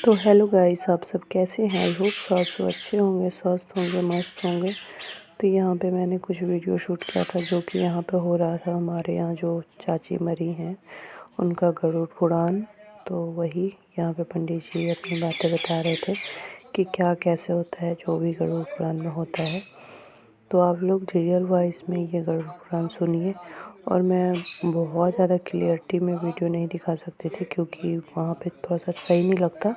तो hello guys, आप सब कैसे हैं? आई होप सब अच्छे होंगे, स्वस्थ होंगे, मस्त होंगे। तो यहाँ पे मैंने कुछ वीडियो शूट किया था जो कि यहाँ पे हो रहा था। हमारे यहाँ जो चाची मरी हैं उनका गरुड़ पुराण, तो वही यहाँ पे पंडित जी अपनी बातें बता रहे थे कि क्या कैसे होता है जो भी गरुड़ पुराण में होता है। तो आप लोग रियल वॉइस में ये गरुड़ पुराण सुनिए। और मैं बहुत ज़्यादा क्लियरिटी में वीडियो नहीं दिखा सकती थी क्योंकि वहाँ पे थोड़ा सा सही नहीं लगता।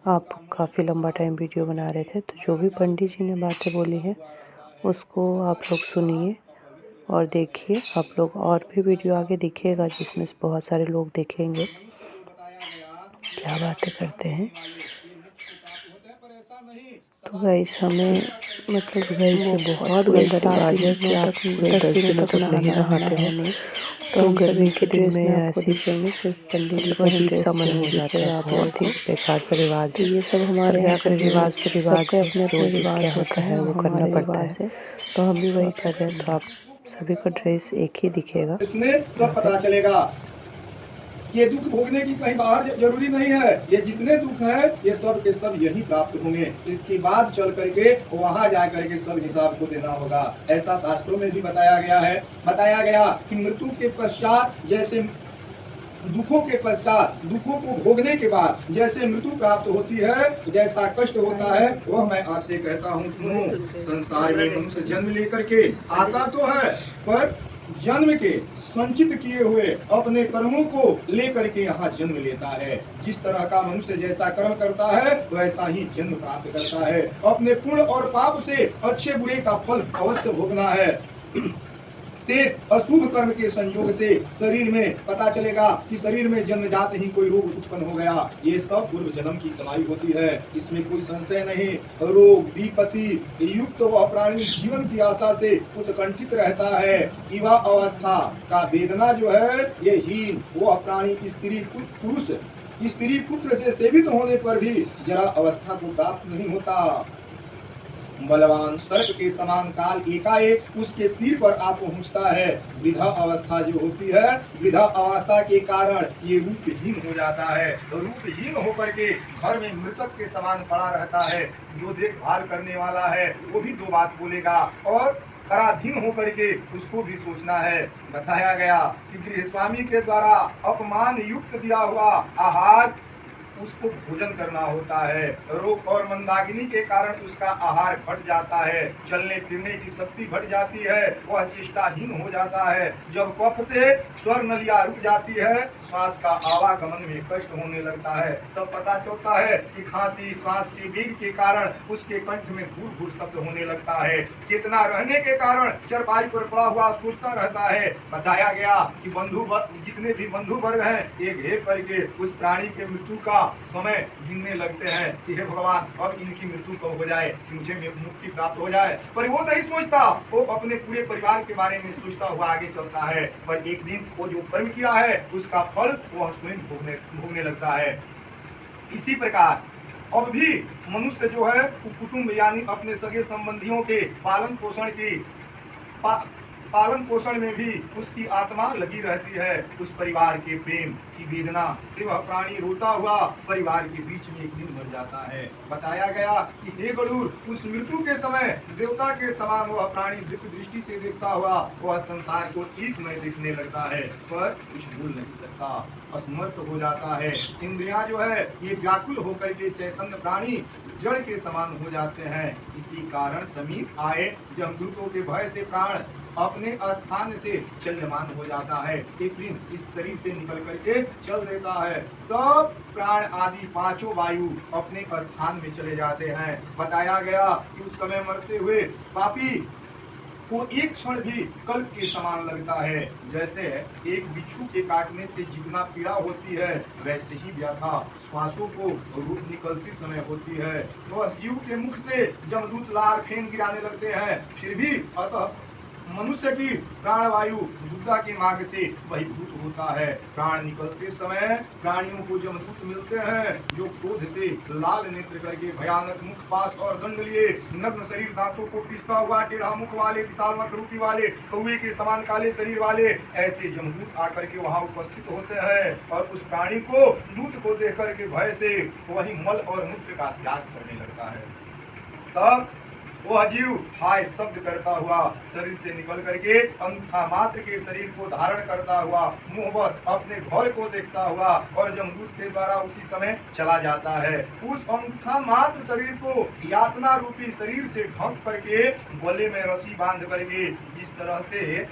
आप काफ़ी लंबा टाइम वीडियो बना रहे थे, तो जो भी पंडित जी ने बातें बोली हैं उसको आप लोग सुनिए और देखिए। आप लोग और भी वीडियो आगे दिखेगा जिसमें से बहुत सारे लोग देखेंगे क्या बातें करते हैं। तो गाइस हमें मतलब गाइस ये बहुत गंदा रिवाज है कि आप पूरे 10 दिनों तक नहीं नहाते हैं। तो गर्मी के दिन में ऐसी मतलब अजीब सा मन हो जाता है, बहुत ही बेकार सा रिवाज है। तो ये सब हमारे यहाँ का रिवाज तो रिवाज है, अपने जो जिसके होता है वो करना पड़ता है। तो हम भी वही कर रहे हैं। तो आप सभी का ड्रेस एक ही दिखेगा। इसमें तब पता चलेगा ये दुख भोगने की कहीं बाहर जरूरी नहीं है। ये जितने दुख है ये सब के सब यही प्राप्त होंगे। इसके बाद चल करके वहां जा करके सब हिसाब को देना होगा। ऐसा शास्त्रों में भी बताया गया है। बताया गया कि मृत्यु के पश्चात जैसे दुखों के पश्चात, दुखों को भोगने के बाद जैसे मृत्यु प्राप्त होती है, जैसा कष्ट होता है, वह मैं आपसे कहता हूँ सुनो। संसार में मनुष्य जन्म लेकर के आता तो है, पर जन्म के संचित किए हुए अपने कर्मों को लेकर के यहाँ जन्म लेता है। जिस तरह का मनुष्य जैसा कर्म करता है वैसा ही जन्म प्राप्त करता है। अपने पुण्य और पाप से अच्छे बुरे का फल अवश्य भोगना है। शेष अशुभ कर्म के संयोग से शरीर में पता चलेगा कि शरीर में जन्मजात ही कोई रोग उत्पन्न हो गया। ये सब पूर्व जन्म की कमाई होती है, इसमें कोई संशय नहीं। रोग विपत्ति युक्त वह प्राणी जीवन की आशा से उत्कंठित रहता है। युवा अवस्था का वेदना जो है ये हीन वह प्राणी स्त्री पुत्र से सेवित होने पर भी जरा अवस्था को प्राप्त नहीं होता। बलवान सर्प के समान काल एकाएक उसके सिर पर आ पहुंचता है। वृद्धा अवस्था जो होती है, वृद्धा अवस्था के कारण ये रूपहीन हो जाता है। रूपहीन होकर के घर में मृतक के समान पड़ा रहता है। जो देखभाल करने वाला है वो भी दो बात बोलेगा और पराधीन होकर के उसको भी सोचना है। बताया गया कि गृहस्वामी के द्वारा अपमान युक्त दिया हुआ आहार उसको भोजन करना होता है। रोग और मंदाकिनी के कारण उसका आहार घट जाता है, चलने फिरने की शक्ति घट जाती है, वह चेष्टाहीन हो जाता है। जब कफ से स्वर नलिया रुक जाती है, श्वास का आवागमन में कष्ट होने लगता है, तब पता चलता है कि खांसी श्वास के वेग के कारण उसके कंठ में घूर घूर शब्द होने लगता है। चेतना रहने के कारण चरपाई पर पड़ा हुआ सोचता रहता है। बताया गया कि जितने भी बंधु वर्ग हैं एक घेर करके उस प्राणी के मृत्यु का समय गिनने लगते हैं कि हे भगवान अब इनकी मृत्यु कब हो जाए, मुझे मुक्ति प्राप्त हो जाए। पर वो नहीं सोचता, वो अपने पूरे परिवार के बारे में सोचता हुआ आगे चलता है। पर एक दिन वो जो कर्म किया है उसका फल वह स्वयं भोगने लगता है। इसी प्रकार अब भी मनुष्य जो है कुटुंब यानी अपने सगे संबंधियों के पालन पोषण में भी उसकी आत्मा लगी रहती है। उस परिवार के प्रेम की वेदना से वह प्राणी रोता हुआ परिवार के बीच में एक दिन मर जाता है। बताया गया कि हे गरुड़, उस मृत्यु के समय देवता के समान वह प्राणी दिव्य दृष्टि से देखता हुआ वह संसार को एक में देखने लगता है, पर कुछ बोल नहीं सकता, असमर्थ हो जाता है। इंद्रियां जो है ये व्याकुल होकर के चैतन्य प्राणी जड़ के समान हो जाते हैं। इसी कारण समीप आए जमदूतों के भय से प्राण अपने स्थान से चलमान हो जाता है। एक दिन इस शरीर से निकल करके चल देता है, तब प्राण आदि पांचों वायु अपने स्थान में चले जाते हैं। बताया गया कि उस समय मरते हुए पापी को एक क्षण भी कल्प के समान लगता है। जैसे एक बिच्छू के काटने से जितना पीड़ा होती है वैसे ही व्यथा श्वासों को रूप निकलती समय होती है। तो जीव के मुख से जमदूत लार फेन गिराने लगते हैं, फिर भी अतः मनुष्य की प्राणवायु बुद्धा के मार्ग से बहिर्भूत होता है। प्राण निकलते समय प्राणियों को जमदूत मिलते हैं, जो क्रोध से लाल नेत्र करके भयानक मुख, पास और दंड लिए, नग्न शरीर, दांतों को पिसता हुआ, टेढ़ा मुख वाले, विशाल नख रूपी वाले, कौवे के समान काले शरीर वाले ऐसे जमदूत आकर के वहां उपस्थित होते हैं और उस प्राणी को, दूत को देख करके भय से वही मल और मूत्र का त्याग करने लगता है। तब वह जीव हाय शब्द करता हुआ शरीर से निकल करके अंगूठा मात्र के शरीर को धारण करता हुआ मुहबत अपने घर को देखता हुआ और जमदूत के द्वारा उसी समय चला जाता है। उस अंगूठा मात्र शरीर को यातना रूपी शरीर से ढक करके गले में रस्सी बांध करके, जिस तरह से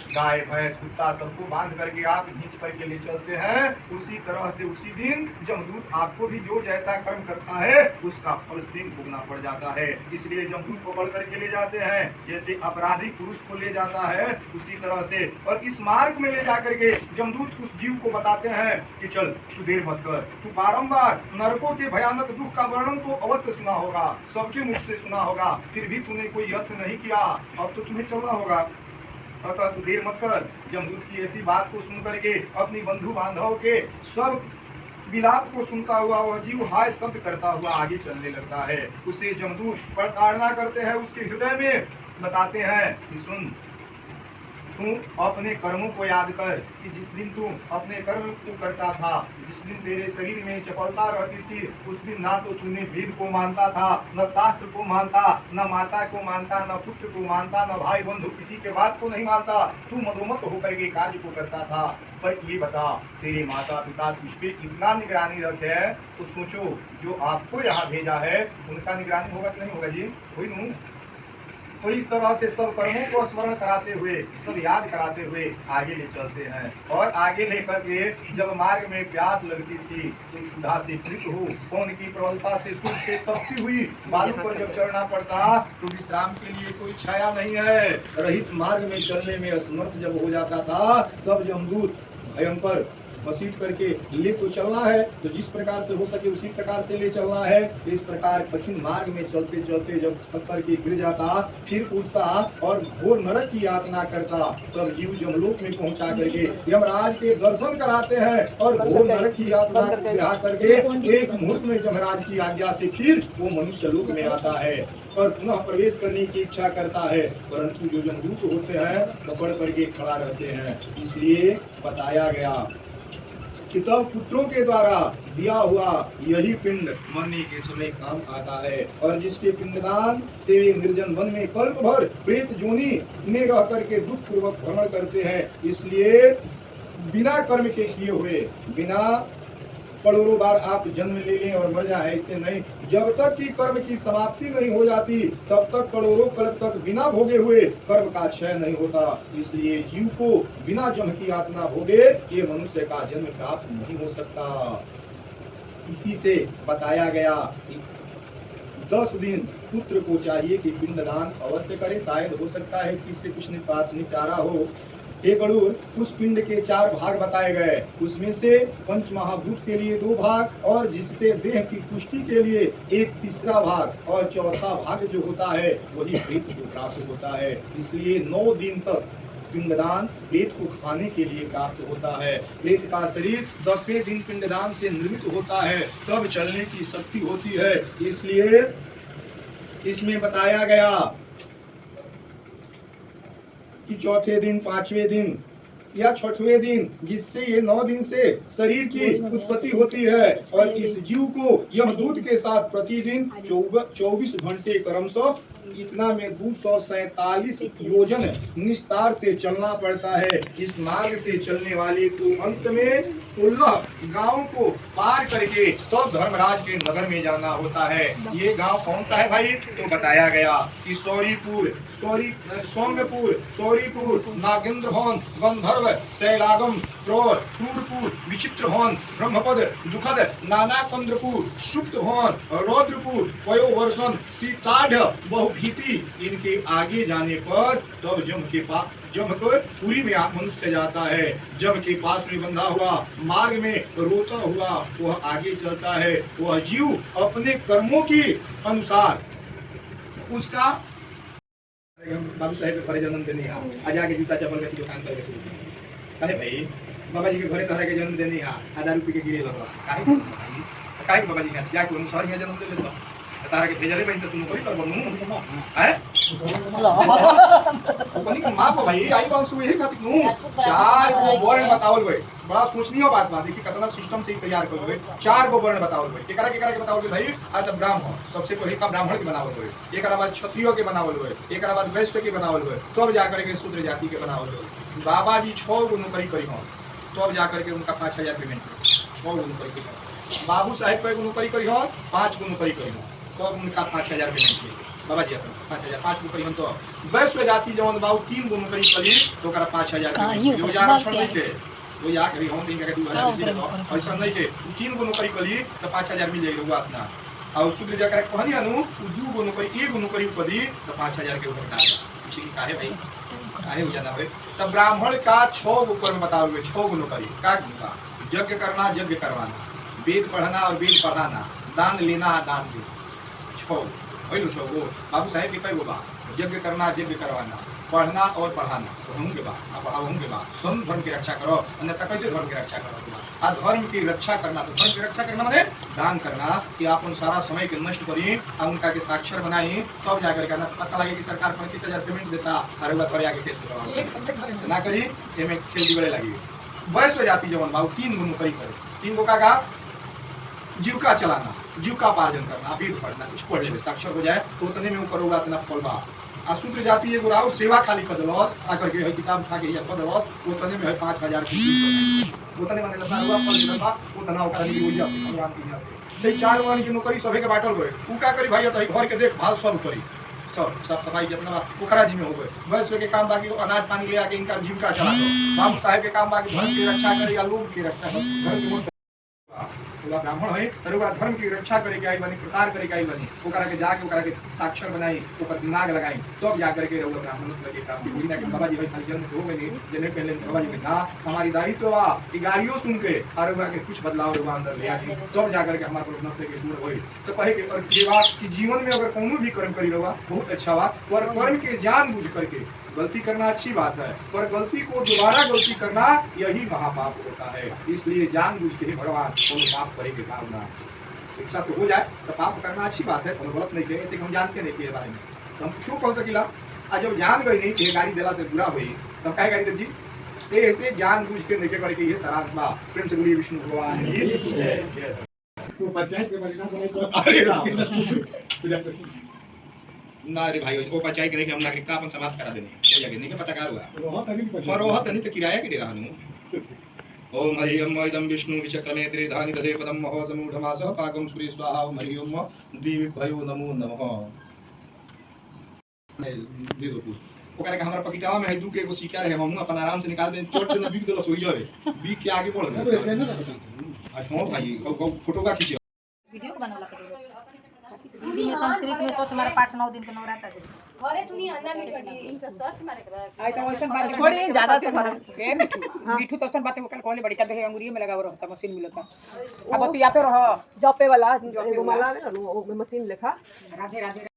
गाय भैंस कुत्ता सबको बांध करके आप खींच करके ले चलते हैं, उसी तरह से उसी दिन जमदूत आपको भी जो जैसा कर्म करता है उसका फल स्वयं भोगना पड़ जाता है। इसलिए जमदूत पकड़ करके ले जाते हैं, जैसे अपराधी पुरुष को ले जाता है उसी तरह से। और इस मार्ग में ले जाकर के जमदूत उस जीव को बताते हैं कि चल तू देर मत कर, तू बारंबार नरकों के भयानक दुख का वर्णन तो अवश्य सुना होगा, सबके मुख से सुना होगा, फिर भी तूने कोई यत्न नहीं किया, अब तो तुम्हें चलना होगा, अतः तू देर मत कर। जमदूत की ऐसी बात को सुन करके अपनी बंधु बांधव के सब विलाप को सुनता हुआ वह जीव हाय शब्द करता हुआ आगे चलने लगता है। उसे जमदूत प्रताड़ना करते हैं, उसके हृदय में बताते हैं कि सुन, तू अपने कर्मों को याद कर कि जिस दिन तू अपने कर्म को करता था, जिस दिन तेरे शरीर में चपलता रहती थी, उस दिन ना तो तूने वेद को मानता था, न शास्त्र को मानता, न माता को मानता, न पुत्र को मानता, न भाई बंधु किसी के बात को नहीं मानता, तू मदोमत होकर के कार्य को करता था। पर ये बता, तेरे माता पिता तुझ पे इतना निगरानी रखे हैं, तो सोचो जो आपको यहाँ भेजा है उनका निगरानी होगा कि नहीं होगा जी? कोई नहीं। तो इस तरह से सब कर्मों को स्मरण कराते हुए, सब याद कराते हुए आगे ले चलते हैं। और आगे लेकर के जब मार्ग में प्यास लगती थी तो क्षुधा से पीड़ित हो, पवन की प्रबलता से सूर्य से तपती हुई बालू पर जब चढ़ना पड़ता तो विश्राम के लिए कोई छाया नहीं है, रहित मार्ग में चलने में असमर्थ जब हो जाता था, तब जमदूत भयंकर घसीट करके ले तो चलना है, तो जिस प्रकार से हो सके उसी प्रकार से ले चलना है। इस प्रकार कठिन मार्ग में चलते चलते जब थक करके गिर जाता, फिर उठता और घोर नरक की यातना करता, तब जीव जमलोक में पहुंचा करके यमराज के दर्शन कराते हैं और घोर नरक की यातना को बिहा करके एक मुहूर्त में यमराज की आज्ञा से फिर वो मनुष्य लोक में आता है और पुनः प्रवेश करने की इच्छा करता है, परंतु जो जमदूत होते हैं पकड़ करके खड़ा रहते हैं। इसलिए बताया गया कि तब पुत्रों के द्वारा दिया हुआ यही पिंड मरने के समय काम आता है, और जिसके पिंडदान से वे निर्जन वन में कल्प भर प्रेत जोनी में रह करके दुख पूर्वक भ्रमण करते हैं। इसलिए बिना कर्म के किए हुए, बिना करोड़ों बार आप जन्म ले लें और मर जाए, ऐसे नहीं, जब तक कि कर्म की समाप्ति नहीं हो जाती तब तक करोड़ों कल्प तक बिना भोगे हुए कर्म का क्षय नहीं होता। इसलिए जीव को बिना जन्म की यातना भोगे ये मनुष्य का जन्म प्राप्त नहीं हो सकता। इसी से बताया गया 10 दिन पुत्र को चाहिए कि पिंडदान अवश्य करे, शायद हो सकता है कि इससे कुछ निपटारा हो। हे गरुड़, उस पिंड के 4 भाग बताए गए, उसमें से पंच महाभूत के लिए 2 भाग और जिससे देह की पुष्टि के लिए 1/3 भाग और चौथा भाग जो होता है वही प्रेत को प्राप्त होता है। इसलिए 9 दिन तक पिंडदान प्रेत को खाने के लिए प्राप्त होता है। प्रेत का शरीर 10वें दिन पिंडदान से निर्मित होता है, तब चलने की शक्ति होती है। इसलिए इसमें बताया गया कि चौथे दिन, 5वें दिन या 6वें दिन, जिससे ये 9 दिन से शरीर की उत्पत्ति होती है, और इस जीव को यमदूत के साथ प्रतिदिन 24 घंटे क्रमशः इतना में 247 योजन निस्तार से चलना पड़ता है। इस मार्ग से चलने वाले को अंत में 16 गांवों को पार करके तो धर्मराज के नगर में जाना होता है। ये गांव कौन सा है भाई? तो बताया गया कि सौरीपुर, सौम्यपुर, सौरीपुर, नागेंद्र भवन, गंधर्व, शैलागम, क्रूरपुर, विचित्र भवन, ब्रह्मपद, दुखद, नानाकंद्रपुर, सुप्त भवन, रौद्रपुर, वयोवर्षण, सीताढ़, बहुभीति, इनके आगे जाने पर तब जमकर पुरी में मनुष्य जाता है। जम के पास में बंधा हुआ मार्ग में रोता हुआ वह आगे चलता है। वह जीव अपने कर्मों के अनुसार उसका बाबू साहेब के घरे जन्म देनी है आ जाके जूता चप्पल के दुकान करके शुरू कर काहे भाई बाबा जी के घरे तहरा के जन्म देनी है 1000 रुपये के गिरे लगा काहे बाबा जी ने जाके उन शहर में जन्म ले लेता तारा के भेजले बन तुम नौकरी कर बनू हैं कंपनी के मां को भाई आई बात सुई है खातिर नु 4 गो वर्ण बतावल गए बड़ा सोचनीय बात बा देखी कितना सिस्टम से तैयार कर गए 4 गो वर्ण बतावल गए केकरा के बतावल गए भाई आज तक ब्राह्मण सबसे पहले का ब्राह्मण के बनावल गए एकरा बाद क्षत्रिय के बनावल गए एकरा बाद वैश्य के बनावल गए तब जा करके शूद्र जाति के बनावल गए बाबा जी 6 गो नौकरी करी हो तब जा करके उनका 5000 पेमेंट 6 गो नौकरी करी बाबू साहब पे नौकरी करी हो 5 गो नौकरी करी हो तब उनका 5000 पेमेंट मिली बाबा जी 5000 5 नौकरी हम तो वैश्य जाति जवन बाबू 3 गो नौकरी करी तो ओकरा 5000 2000 नहीं के वो या कभी हम दिन के 2000 से तो ऐसा नहीं के 3 गो नौकरी करी तो 5000 मिल जाई रुआ इतना और शूद्र जाकर कहनी अनु 2 गो नौकरी 1 गो नौकरी करी तो 5000 के ऊपर डाल किसी की काहे भाई काहे हो जाना भाई तब ब्राह्मण का 6 गो कर्म बताओ 6 गो नौकरी का यज्ञ करना यज्ञ करवाना वेद पढ़ना और वेद पढ़ाना दान लेना दान देना 6 गो बाबू साहेब के कई गो बा यज्ञ करना यज्ञ करवाना पढ़ना और पढ़ाना तो होंगे बा होंगे बा तुम धर्म की रक्षा करो अन्यथा कैसे धर्म की रक्षा करो आ धर्म की रक्षा करना तो धर्म की रक्षा करना माने दान करना कि आप उन सारा समय के नष्ट करी और उनका के साक्षर बनाई तब जाकर करना पता लगे कि सरकार 35,000 पेमेंट देता और वह पर आके खेत ना करी एमे खेल बिगड़े लगी वैश्य जाति जवन बाबू 3 गो नौकरी करे 3 गो का जीविका चलाना जीविका उपार्जन करना वेद पढ़ना कुछ पढ़ ले साक्षर हो जाए तो उतने में वो करोगा इतना फल बा आ शूद्र जाति एगो राव सेवा खाली कर दलस आकर के है किताब उठा के या कर दलस उतने में है 5000 की उतने माने लता हुआ फल मिलता उतना ओकरा मिली हो जाए भगवान के यहाँ से ते 4 वन की नौकरी सभे के बांटल गए उ का करी भाई तो घर के देखभाल सब करी सब सफाई जितना पोखरा जी में हो गए वैश्य के काम बाकी अनाज पानी ले आके इनका जीविका चला दो बाबू साहेब के काम बाकी धर्म की रक्षा करे या लोग की रक्षा घर के ब्राह्मण है तरुआ धर्म की रक्षा करे आई बनी प्रसार करे आई बनी ओकरा के जाके ओकरा के साक्षर बनाई ओकर दिमाग लगाई तब जा करके रहुआ ब्राह्मण लगे काम बोली ना कि बाबा जी भाई खाली जन्म से हो गई जने पहले बाबा जी ना हमारी दायित्व बा कि गाड़ियों सुन के और ओकरा के कुछ बदलाव रहुआ अंदर ले आई तब जा करके हमार पर नफरत के दूर होई तो कहे के और ये बात कि जीवन में अगर कोनो भी कर्म करी रहुआ बहुत अच्छा बात और कर्म के जानबूझ करके गलती करना अच्छी बात है पर गलती को दोबारा गलती करना यही महापाप होता है इसलिए जानबूझ के ही भगवान कोनो पाप करेंगे भावना शिक्षा से हो जाए तो पाप करना अच्छी बात है कोनो गलत नहीं किया ऐसे हम जानते नहीं के बारे में तो हम क्यों कह सकिला आज जब जान गई नहीं कि गाड़ी देला से बुरा हुई तब काहे गाड़ी देव जी ऐसे जानबूझ के नहीं करे कि ये सारांश बा प्रेम से बोलिए विष्णु भगवान की जय तो पंचायत के परिणाम नहीं अरे राम ना रे भाई वो पंचायत के हम नागरिकता अपन समाप्त करा देने हो जाके नहीं पता कार हुआ रोहत नहीं तो किराया के डेरा हनु ओम हरियम इदम विष्णु विचक्रमे त्रिधानि दधे पदम महो समूढ़मास पाकम सूर्य स्वाहा ओम हरियम दीव भयो नमो नमः दे दो ओकरा के हमरा पकिटावा में है दू के एगो सिक्का रहे हम अपन आराम से निकाल दे चोट देना बिक देला सोई जावे बिक के आगे बढ़ गए तो इसमें ना हां भाई फोटो का खींचे वीडियो बनावला करो हिंदी में संस्कृत में तो तुम्हारा पाठ 9 दिन के नवरात्र है अरे सुनिए अन्ना मीठी इनका सर्च मारे कर आई तो वैसे बात छोड़ी ज्यादा तो के मिठू तो अच्छा बातें कल कोले बड़ी कर देखे अंगुरी में लगाव रहता मशीन मिलता अब तो यहाँ पे रहो जॉब पे वाला एगो माला में मशीन लेखा राधे राधे